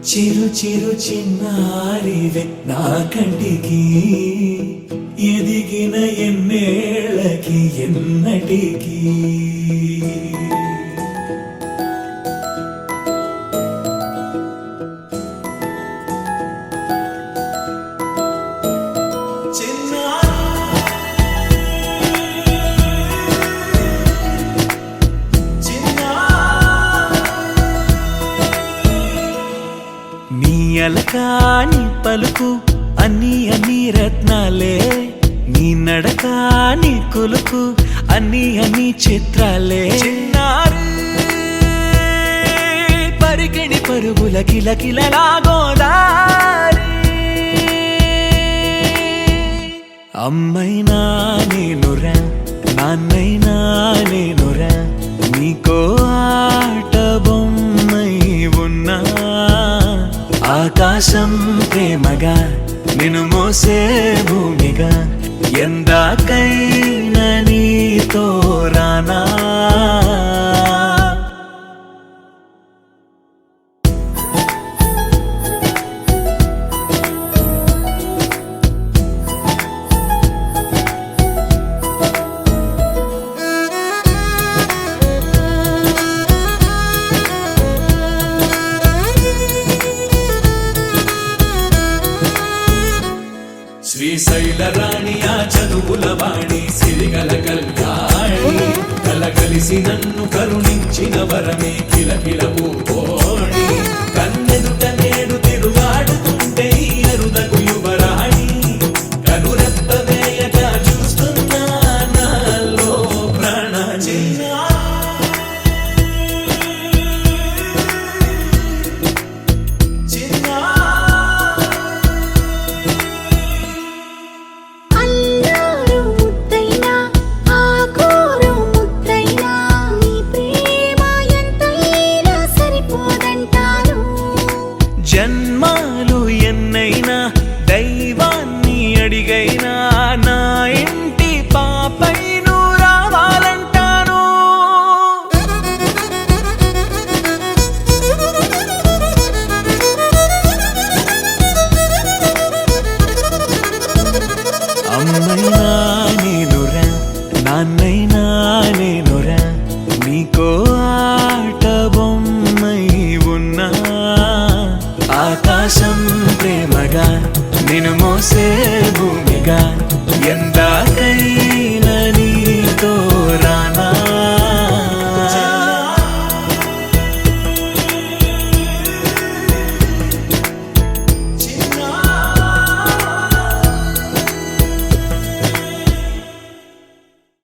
చిరు చిరు చిన్నారివే నా కంటికి ఎదిగిన ఎన్నేళ్ళకి ఎన్నటికి అలకాని పలుకు అన్ని అన్ని రత్నాలే నీ నడకాని కొలుకు అన్ని అన్ని చిత్రాలే పరికిణి పరుగుల కిలకిలలాగోదారి అమ్మైనా నేనురా నాన్నైనా నేనురా నీకో ఆట బొమ్మై ఉన్నా ఆకాశం ప్రేమగా నిన్ను మోసే భూమిగా ఎందాకైనా నీతో రానా శ్రీశైల రాణి ఆ చదువుల వాణి సిరిగల కళ్యాణి కలగలిసి నన్ను కరుణించిన వరమే కిలకిల పూకోణి కన్నెదుట నేడు తిరుగాడుతుంటే ఈ అరుదకు యువరాణి కనురెప్ప వేయక చూస్తున్నా నాలో ప్రాణ జన్మాలు ఎన్నైనా దైవాన్ని అడిగైనా నా ఇంటి పాపై నువ్వు రావాలంటాను అమ్మైనా నేనురా నాన్నైనా నేనురా నీకో ఆట బొమ్మై ఉన్నా ఆకాశం ప్రేమగా నిన్ను మోసే